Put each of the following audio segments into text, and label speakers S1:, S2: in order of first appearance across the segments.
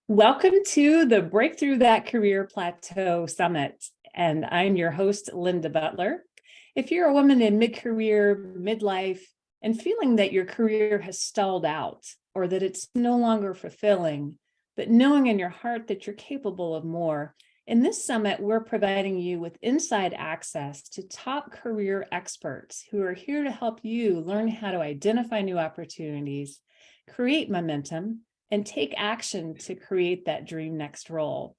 S1: Welcome to the Breakthrough That Career Plateau Summit. And I'm your host, Linda Butler. If you're a woman in mid-career, midlife, and feeling that your career has stalled out or that it's no longer fulfilling, but knowing in your heart that you're capable of more, in this summit, we're providing you with inside access to top career experts who are here to help you learn how to identify new opportunities, create momentum, and take action to create that dream next role.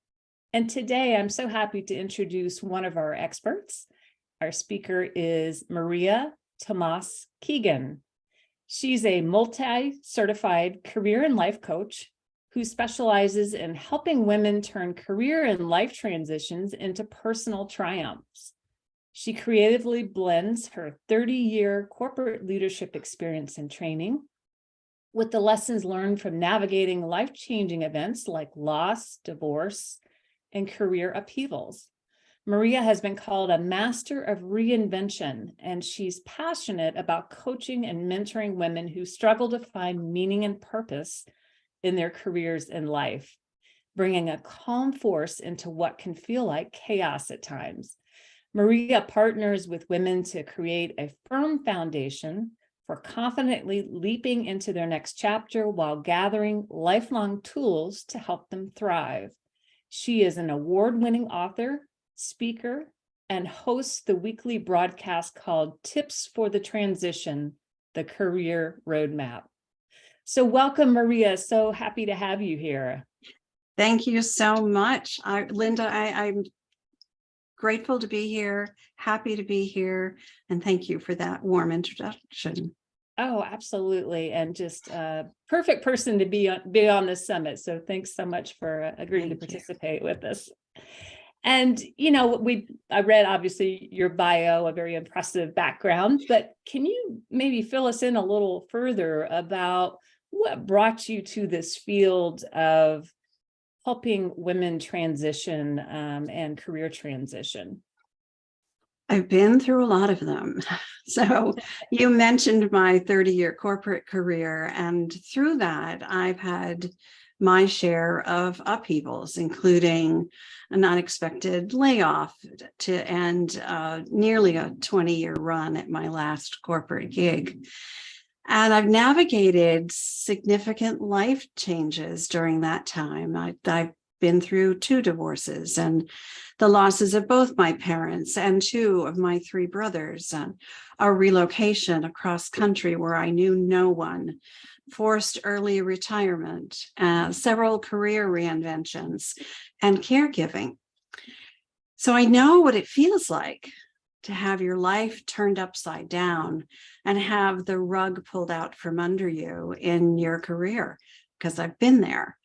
S1: And today, I'm so happy to introduce one of our experts. Our speaker is Maria Tomás-Keegan. She's a multi-certified career and life coach who specializes in helping women turn career and life transitions into personal triumphs. She creatively blends her 30-year corporate leadership experience and training with the lessons learned from navigating life-changing events like loss, divorce, and career upheavals. Maria has been called a master of reinvention, and she's passionate about coaching and mentoring women who struggle to find meaning and purpose in their careers and life, bringing a calm force into what can feel like chaos at times. Maria partners with women to create a firm foundation for confidently leaping into their next chapter while gathering lifelong tools to help them thrive. She is an award-winning author, speaker, and hosts the weekly broadcast called Tips for the Transition, the Career Roadmap. So welcome, Maria. So happy to have you here.
S2: Thank you so much. Linda, I'm grateful to be here, happy to be here, and thank you for that warm introduction.
S1: Oh, absolutely. And just a perfect person to be on this summit. So thanks so much for agreeing to participate with us. And, I read obviously your bio, a very impressive background, but can you maybe fill us in a little further about what brought you to this field of helping women transition and career transition?
S2: I've been through a lot of them. So you mentioned my 30-year corporate career, and through that, I've had my share of upheavals, including an unexpected layoff to end nearly a 20-year run at my last corporate gig. And I've navigated significant life changes during that time. I've been through 2 divorces and the losses of both my parents and 2 of my 3 brothers, a relocation across country where I knew no one, forced early retirement, several career reinventions, and caregiving. So I know what it feels like to have your life turned upside down and have the rug pulled out from under you in your career, because I've been there.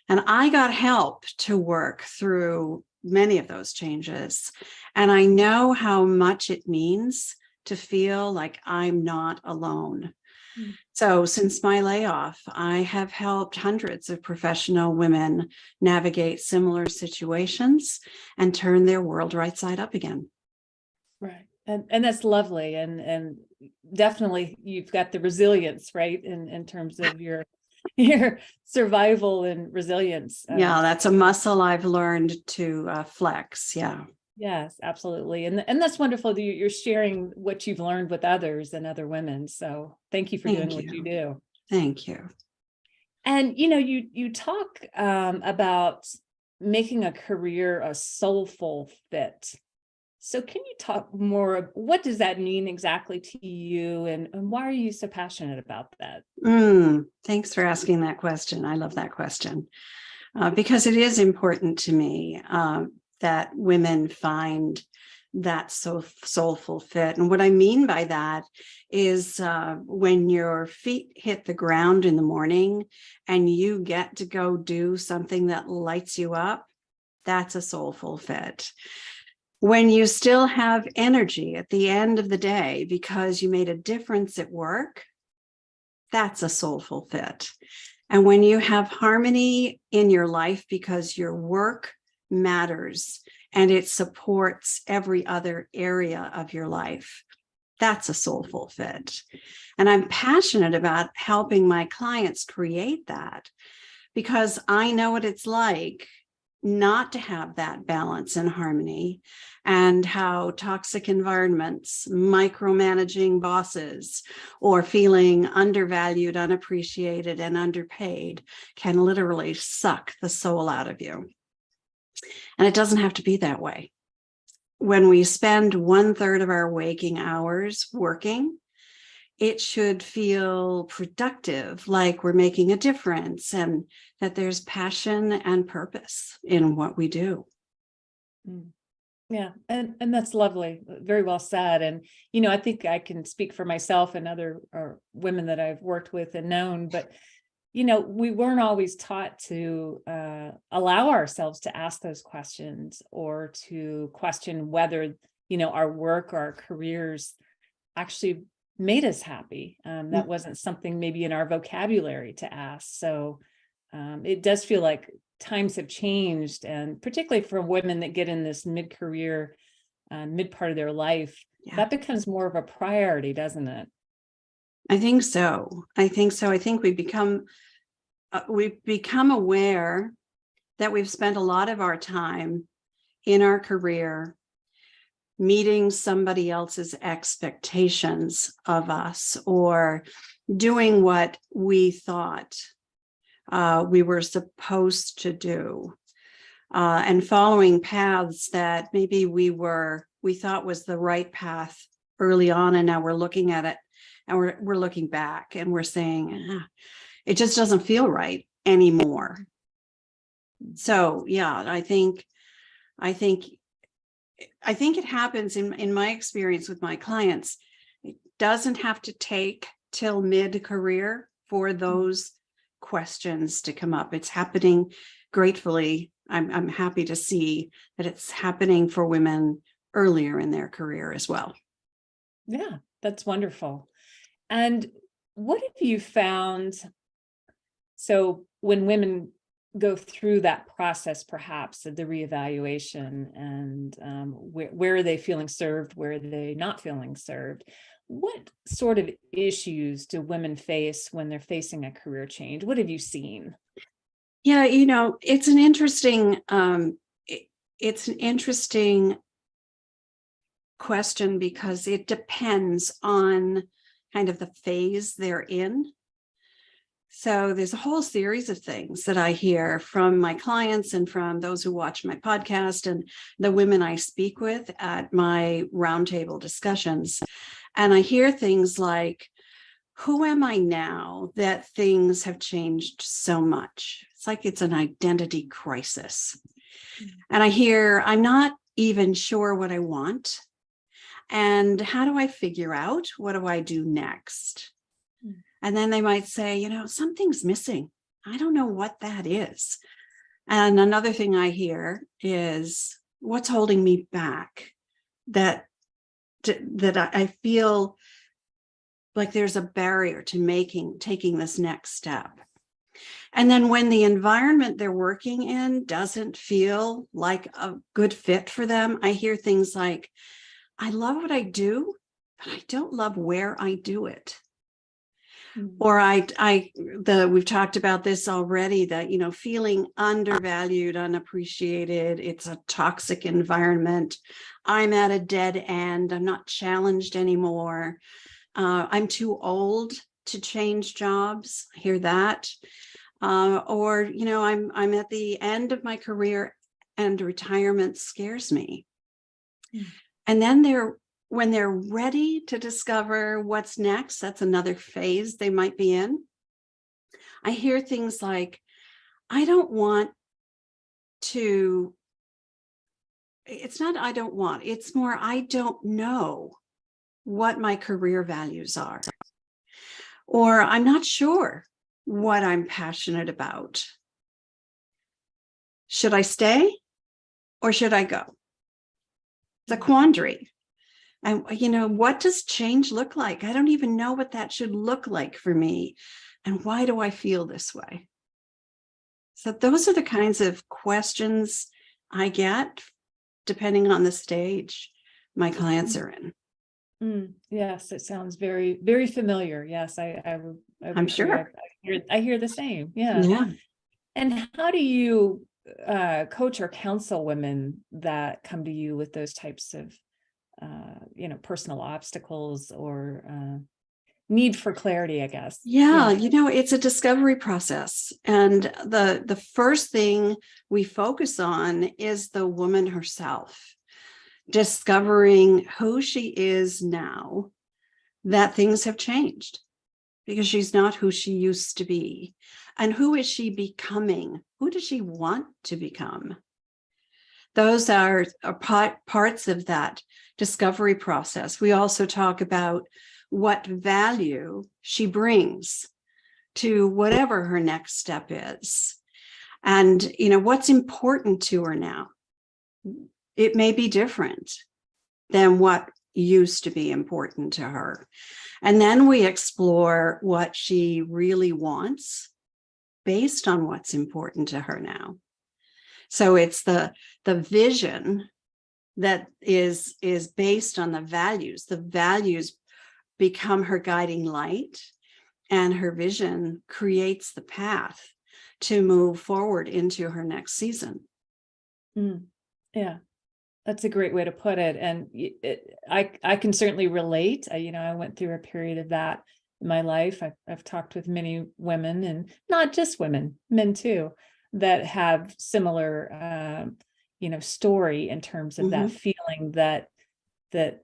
S2: And I got help to work through many of those changes. And I know how much it means to feel like I'm not alone. So since my layoff, I have helped hundreds of professional women navigate similar situations and turn their world right side up again.
S1: Right. And that's lovely. And definitely you've got the resilience, right? In terms of your survival and resilience.
S2: Yeah, that's a muscle I've learned to flex. Yeah.
S1: Yes, absolutely. And that's wonderful that you're sharing what you've learned with others and other women. So thank you for doing what you do.
S2: Thank you.
S1: And, you talk about making a career a soulful fit. So can you talk more, what does that mean exactly to you, and why are you so passionate about that?
S2: Thanks for asking that question. I love that question because it is important to me that women find that soulful fit. And what I mean by that is when your feet hit the ground in the morning and you get to go do something that lights you up, that's a soulful fit. When you still have energy at the end of the day because you made a difference at work, that's a soulful fit. And when you have harmony in your life because your work matters and it supports every other area of your life, that's a soulful fit. And I'm passionate about helping my clients create that because I know what it's like not to have that balance and harmony, and how toxic environments, micromanaging bosses, or feeling undervalued, unappreciated, and underpaid can literally suck the soul out of you. And it doesn't have to be that way. When we spend 1/3 of our waking hours working, it should feel productive, like we're making a difference, and that there's passion and purpose in what we do.
S1: Yeah, and that's lovely. Very well said. And I think I can speak for myself and other women that I've worked with and known, but we weren't always taught to allow ourselves to ask those questions, or to question whether our work or our careers actually made us happy. That wasn't something maybe in our vocabulary to ask. So it does feel like times have changed, and particularly for women that get in this mid-career, mid part of their life, that becomes more of a priority, doesn't it?
S2: I think so. I think we become aware that we've spent a lot of our time in our career meeting somebody else's expectations of us, or doing what we thought we were supposed to do, and following paths that maybe we thought was the right path early on, and now we're looking at it, and we're looking back, and we're saying, it just doesn't feel right anymore. So yeah, I think it happens in my experience with my clients. It doesn't have to take till mid-career for those questions to come up. It's happening gratefully. I'm happy to see that it's happening for women earlier in their career as well.
S1: Yeah, that's wonderful. And what have you found? So when women go through that process, perhaps of the reevaluation, and where are they feeling served, where are they not feeling served? What sort of issues do women face when they're facing a career change? What have you seen?
S2: Yeah, it's an interesting question, because it depends on kind of the phase they're in. So there's a whole series of things that I hear from my clients and from those who watch my podcast and the women I speak with at my roundtable discussions. And I hear things like, who am I now that things have changed so much? It's like it's an identity crisis. And I hear, I'm not even sure what I want. And how do I figure out what do I do next? And then they might say, something's missing. I don't know what that is. And another thing I hear is, what's holding me back? That I feel like there's a barrier to taking this next step. And then when the environment they're working in doesn't feel like a good fit for them, I hear things like, I love what I do, but I don't love where I do it. Or we've talked about this already, that, feeling undervalued, unappreciated, it's a toxic environment. I'm at a dead end. I'm not challenged anymore. I'm too old to change jobs. I hear that. Or, I'm at the end of my career and retirement scares me. And then when they're ready to discover what's next, that's another phase they might be in. I hear things like, it's more, I don't know what my career values are. Or I'm not sure what I'm passionate about. Should I stay or should I go? It's a quandary. And, what does change look like? I don't even know what that should look like for me. And why do I feel this way? So those are the kinds of questions I get depending on the stage my clients are in.
S1: Yes, it sounds very, very familiar. Yes, I
S2: I'm sure.
S1: I hear the same. Yeah.
S2: Yeah.
S1: And how do you coach or counsel women that come to you with those types of, personal obstacles or need for clarity, I guess?
S2: Yeah, it's a discovery process. And the first thing we focus on is the woman herself, discovering who she is now, that things have changed because she's not who she used to be. And who is she becoming? Who does she want to become? Those are parts of that discovery process. We also talk about what value she brings to whatever her next step is. And, what's important to her now. It may be different than what used to be important to her. And then we explore what she really wants based on what's important to her now. So it's the vision that is based on the values. The values become her guiding light, and her vision creates the path to move forward into her next season.
S1: Yeah, that's a great way to put it. And I can certainly relate. I went through a period of that in my life. I've talked with many women, and not just women, men too, that have similar, story in terms of that feeling that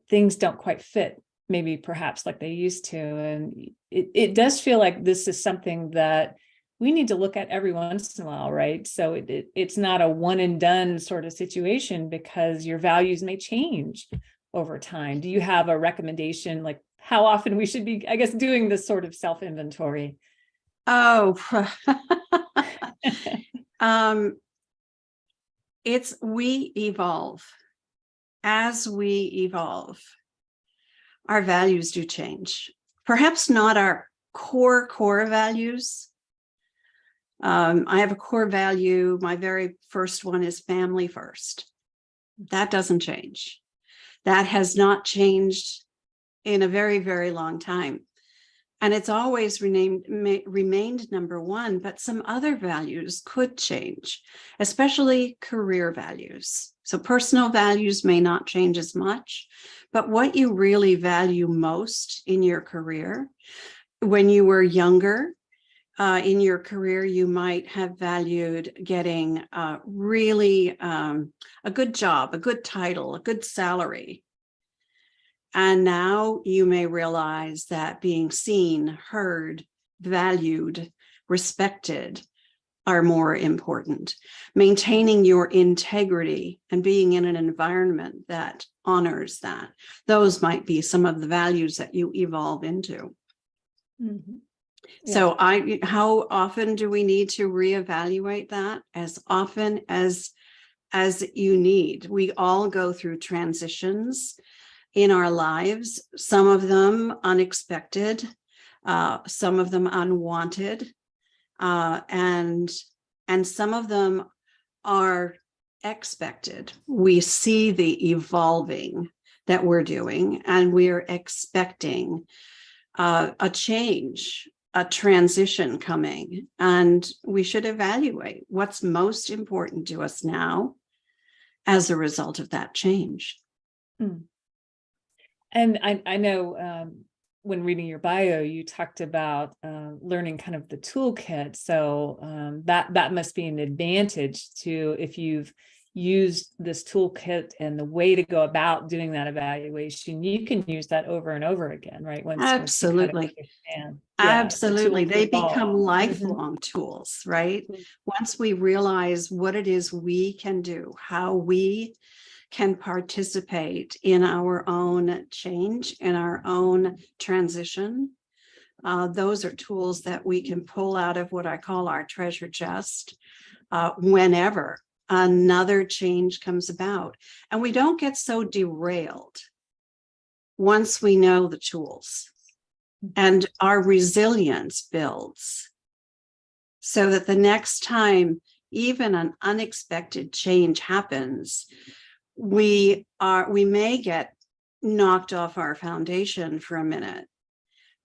S1: things don't quite fit, maybe perhaps like they used to. And it does feel like this is something that we need to look at every once in a while, right? So it's not a one and done sort of situation, because your values may change over time. Do you have a recommendation, like how often we should be, I guess, doing this sort of self-inventory?
S2: Oh, we evolve. As we evolve, our values do change. Perhaps not our core values. I have a core value. My very first one is family first. That doesn't change. That has not changed in a very, very long time. And it's always remained number one, but some other values could change, especially career values. So personal values may not change as much, but what you really value most in your career, when you were younger, in your career, you might have valued getting really a good job, a good title, a good salary. And now you may realize that being seen, heard, valued, respected are more important. Maintaining your integrity and being in an environment that honors that. Those might be some of the values that you evolve into.
S1: Mm-hmm. Yeah.
S2: So how often do we need to reevaluate that? As often as you need. We all go through transitions in our lives, some of them unexpected, some of them unwanted, and some of them are expected. We see the evolving that we're doing, and we're expecting a change, a transition coming, and we should evaluate what's most important to us now as a result of that change.
S1: And I know when reading your bio, you talked about learning kind of the toolkit. So that must be an advantage to, if you've used this toolkit and the way to go about doing that evaluation, you can use that over and over again, right?
S2: Absolutely. Absolutely. They become lifelong tools, right? Once we realize what it is we can do, how we can participate in our own change, in our own transition. Those are tools that we can pull out of what I call our treasure chest whenever another change comes about. And we don't get so derailed once we know the tools, and our resilience builds so that the next time even an unexpected change happens, we may get knocked off our foundation for a minute,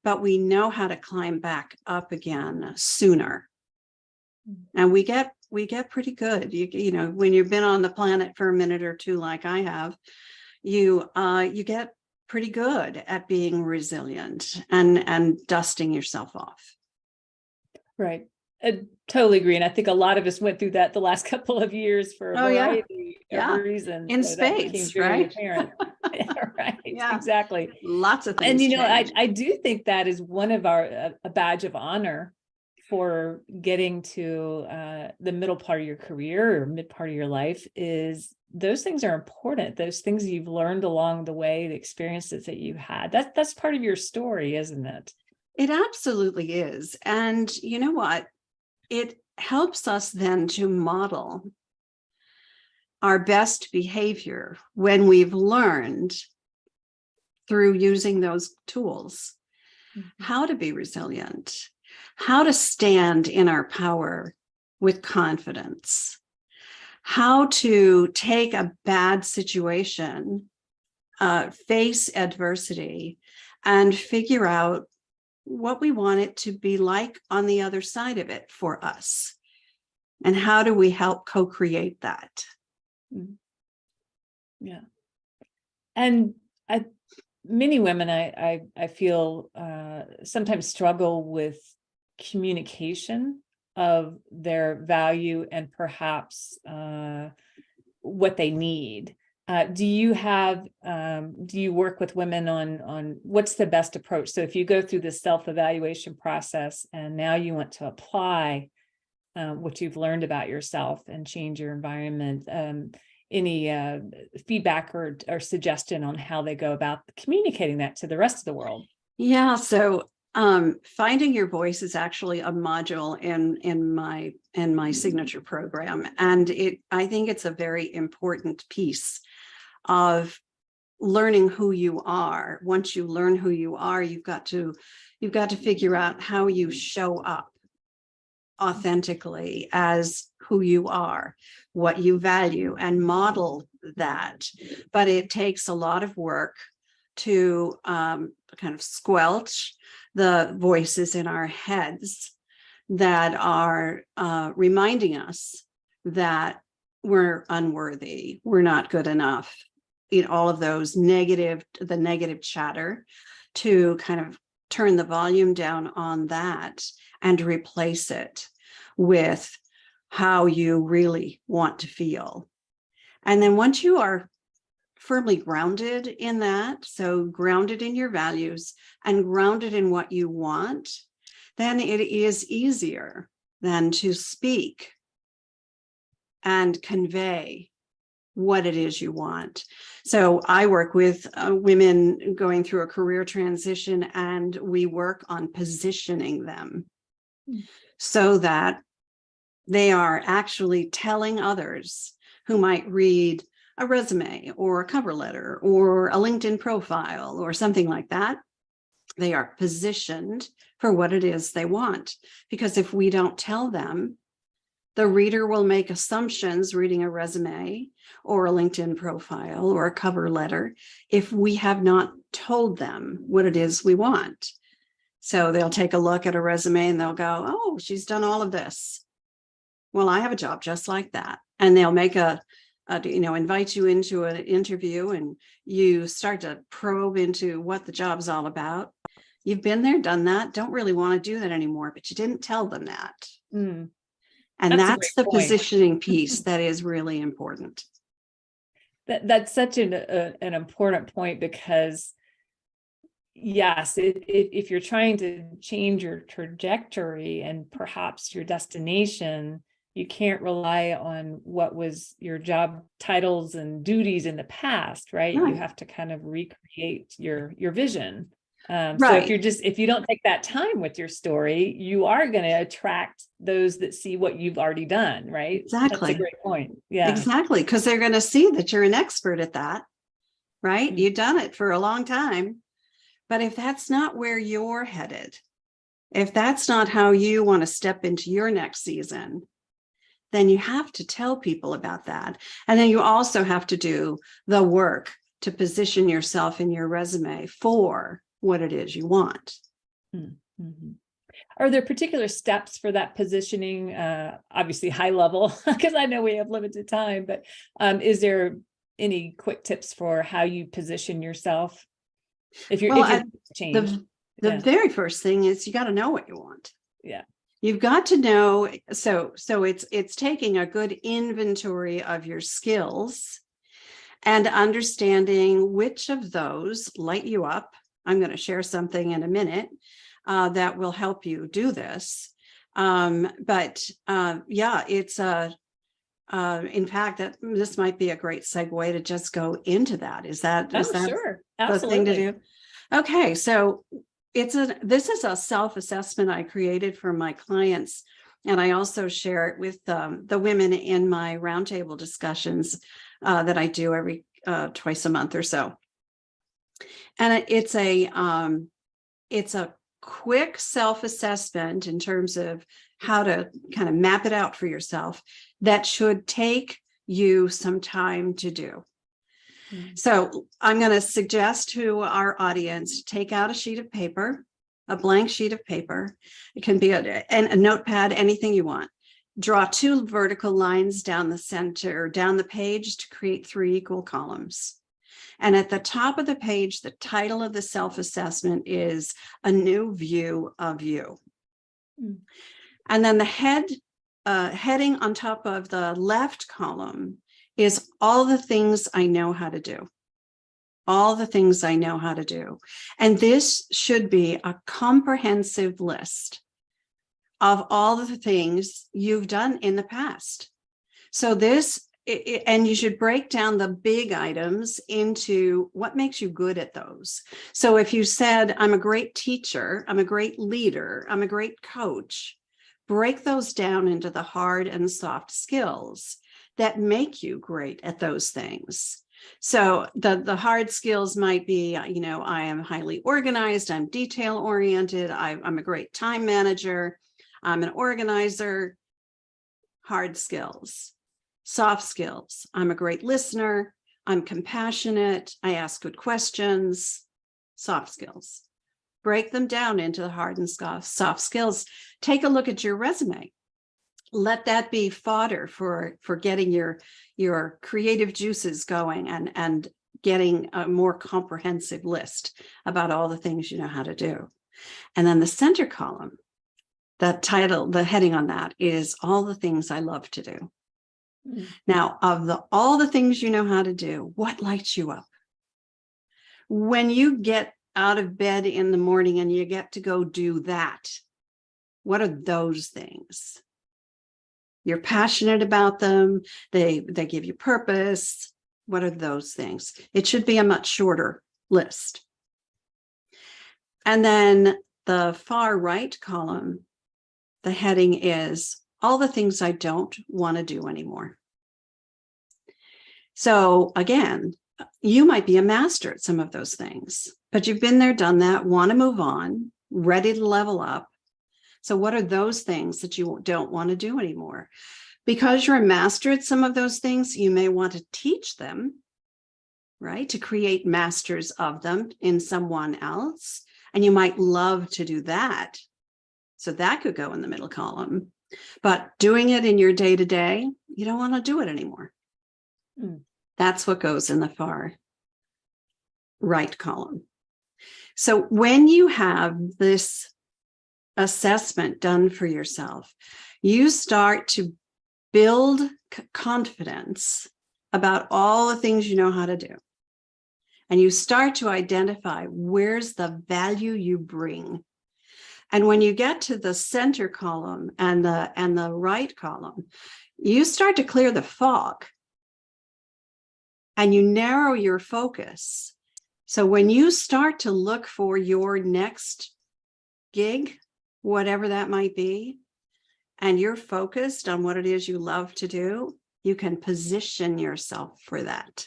S2: but we know how to climb back up again sooner. And we get pretty good. You know, when you've been on the planet for a minute or two, like I have, you get pretty good at being resilient and dusting yourself off.
S1: Right. I totally agree. And I think a lot of us went through that the last couple of years for a
S2: Oh yeah,
S1: variety of
S2: yeah,
S1: reasons.
S2: in
S1: So that became
S2: spades,
S1: very
S2: right?
S1: apparent. Right.
S2: Yeah,
S1: Exactly.
S2: lots of
S1: And
S2: things change.
S1: I do think that is one of our a badge of honor for getting to the middle part of your career or mid part of your life is those things are important. Those things you've learned along the way, the experiences that you had. That's part of your story, isn't it?
S2: It absolutely is. And you know what? It helps us then to model our best behavior when we've learned through using those tools how to be resilient, how to stand in our power with confidence, how to take a bad situation, face adversity, and figure out what we want it to be like on the other side of it for us. And how do we help co-create that?
S1: Yeah. And many women I feel sometimes struggle with communication of their value and perhaps what they need. Do you work with women on what's the best approach? So if you go through the self-evaluation process and now you want to apply what you've learned about yourself and change your environment, any feedback or suggestion on how they go about communicating that to the rest of the world?
S2: Yeah, so finding your voice is actually a module in my signature program, and I think it's a very important piece of learning who you are. Once you learn who you are, you've got to figure out how you show up authentically as who you are, what you value, and model that. But it takes a lot of work to kind of squelch the voices in our heads that are reminding us that we're unworthy, we're not good enough, all of those the negative chatter, to kind of turn the volume down on that and replace it with how you really want to feel. And then once you are firmly grounded in that, so grounded in your values and grounded in what you want, then it is easier than to speak and convey what it is you want. So I work with women going through a career transition, and we work on positioning them so that they are actually telling others who might read a resume or a cover letter or a LinkedIn profile or something like that, they are positioned for what it is they want. Because if we don't tell them, the reader will make assumptions reading a resume or a LinkedIn profile or a cover letter if we have not told them what it is we want. So they'll take a look at a resume and they'll go, oh, she's done all of this. Well, I have a job just like that. And they'll make invite you into an interview, and you start to probe into what the job's all about. You've been there, done that, don't really want to do that anymore, but you didn't tell them that. And that's the positioning piece that is really important.
S1: That's such an important point, because yes, if you're trying to change your trajectory and perhaps your destination, you can't rely on what was your job titles and duties in the past, right? You have to kind of recreate your vision. So if you don't take that time with your story, you are going to attract those that see what you've already done, right?
S2: Exactly.
S1: That's a great point. Yeah,
S2: exactly. Because they're going to see that you're an expert at that, right? Mm-hmm. You've done it for a long time. But if that's not where you're headed, if that's not how you want to step into your next season, then you have to tell people about that. And then you also have to do the work to position yourself in your resume for what it is you want.
S1: Mm-hmm. Are there particular steps for that positioning? Obviously high level, because I know we have limited time, but is there any quick tips for how you position yourself if you're change?
S2: The very first thing is you got to know what you want.
S1: Yeah.
S2: You've got to know. So it's taking a good inventory of your skills and understanding which of those light you up. I'm going to share something in a minute that will help you do this. Yeah, it's in fact, that this might be a great segue to just go into that. Is that
S1: Sure.
S2: the thing to do? Okay, so this is a self-assessment I created for my clients, and I also share it with the women in my roundtable discussions that I do every twice a month or so. And it's a quick self-assessment in terms of how to kind of map it out for yourself that should take you some time to do. So I'm going to suggest to our audience, take out a sheet of paper, a blank sheet of paper. It can be a notepad, anything you want. Draw 2 vertical lines down the center, down the page to create 3 equal columns. And at the top of the page, the title of the self-assessment is A New View of You. And then the heading on top of the left column is all the things I know how to do. All the things I know how to do. And this should be a comprehensive list of all the things you've done in the past. So and you should break down the big items into what makes you good at those. So if you said, I'm a great teacher, I'm a great leader, I'm a great coach, break those down into the hard and soft skills that make you great at those things. So the hard skills might be, I am highly organized, I'm detail oriented, I'm a great time manager, I'm an organizer. Hard skills. Soft skills, I'm a great listener, I'm compassionate, I ask good questions. Soft skills. Break them down into the hard and soft skills. Take a look at your resume. Let that be fodder for getting your creative juices going and getting a more comprehensive list about all the things you know how to do. And then the center column, that title, the heading on that is all the things I love to do. Now, of all the things you know how to do, what lights you up? When you get out of bed in the morning and you get to go do that, what are those things? You're passionate about them. They give you purpose. What are those things? It should be a much shorter list. And then the far right column, the heading is all the things I don't want to do anymore. So again, you might be a master at some of those things, but you've been there, done that, want to move on, ready to level up. So what are those things that you don't want to do anymore? Because you're a master at some of those things, you may want to teach them, right? To create masters of them in someone else. And you might love to do that. So that could go in the middle column. But doing it in your day-to-day, you don't want to do it anymore. That's what goes in the far right column. So when you have this assessment done for yourself, you start to build confidence about all the things you know how to do. And you start to identify where's the value you bring. And when you get to the center column and the right column, you start to clear the fog and you narrow your focus. So when you start to look for your next gig, whatever that might be, and you're focused on what it is you love to do, you can position yourself for that.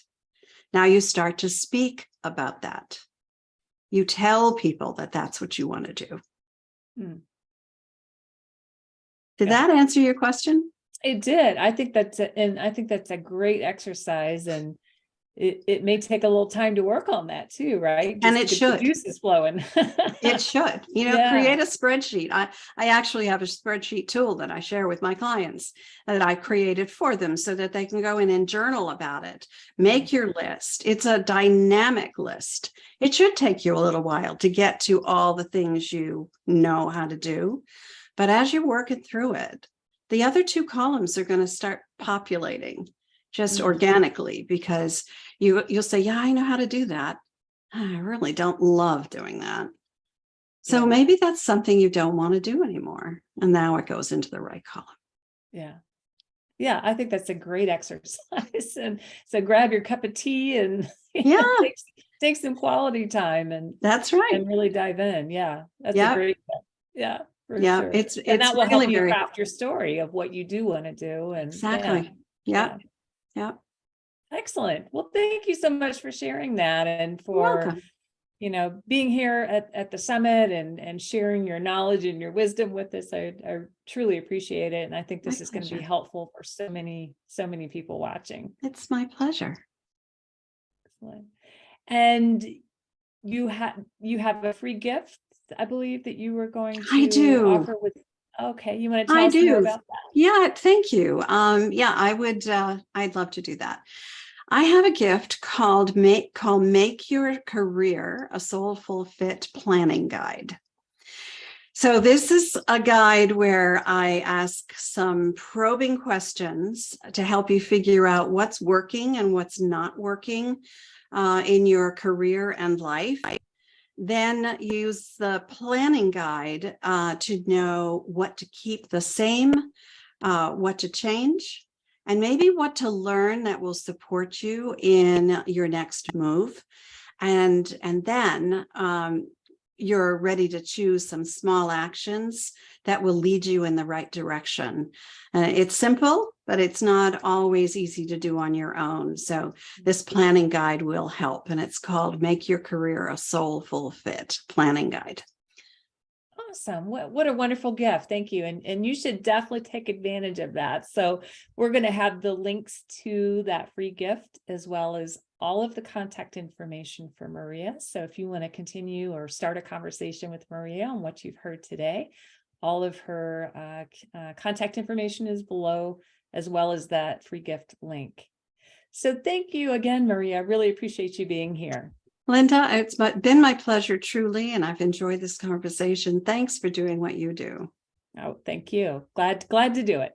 S2: Now you start to speak about that. You tell people that that's what you want to do. Did that answer your question?
S1: It did. I think that's a great exercise. And it may take a little time to work on that too, right?
S2: And
S1: Just
S2: it
S1: to get the
S2: should.
S1: juices flowing.
S2: It should,
S1: Yeah.
S2: create a spreadsheet. I actually have a spreadsheet tool that I share with my clients that I created for them so that they can go in and journal about it. Make your list. It's a dynamic list. It should take you a little while to get to all the things you know how to do. But as you're working through it, the other two columns are going to start populating just organically, because you'll say, yeah, I know how to do that. I really don't love doing that. So
S1: Yeah.
S2: maybe that's something you don't want to do anymore. And now it goes into the right column.
S1: Yeah. Yeah, I think that's a great exercise. And so grab your cup of tea and
S2: Yeah,
S1: take some quality time and
S2: that's right.
S1: and really dive in. Yeah, that's a
S2: Yeah.
S1: great, yeah, for
S2: Yeah,
S1: sure.
S2: it's
S1: And that will
S2: really
S1: help you
S2: very
S1: craft your story of what you do want to do. And
S2: exactly. Yeah. Yeah.
S1: Excellent. Well, thank you so much for sharing that and
S2: You're
S1: for,
S2: welcome.
S1: being here at the summit and sharing your knowledge and your wisdom with us. I truly appreciate it. And I think this
S2: My
S1: is going to be
S2: pleasure.
S1: helpful for so many people watching.
S2: It's my pleasure.
S1: Excellent. And you have a free gift, I believe, that you were going
S2: I
S1: to
S2: do.
S1: offer with. Okay, you want to
S2: I
S1: tell us more
S2: do.
S1: about that?
S2: Yeah, thank you. Yeah, I'd love to do that. I have a gift called Make Your Career a Soulful Fit Planning Guide. So this is a guide where I ask some probing questions to help you figure out what's working and what's not working in your career and life. Then use the planning guide to know what to keep the same, what to change, and maybe what to learn that will support you in your next move. And then you're ready to choose some small actions that will lead you in the right direction. It's simple, but it's not always easy to do on your own. So this planning guide will help, and it's called Make Your Career a Soulful Fit Planning Guide.
S1: Awesome. What a wonderful gift. Thank you. And you should definitely take advantage of that. So we're going to have the links to that free gift as well as all of the contact information for Maria. So if you want to continue or start a conversation with Maria on what you've heard today, all of her contact information is below, as well as that free gift link. So thank you again, Maria. I really appreciate you being here.
S2: Linda, it's been my pleasure, truly, and I've enjoyed this conversation. Thanks for doing what you do.
S1: Oh, thank you. Glad to do it.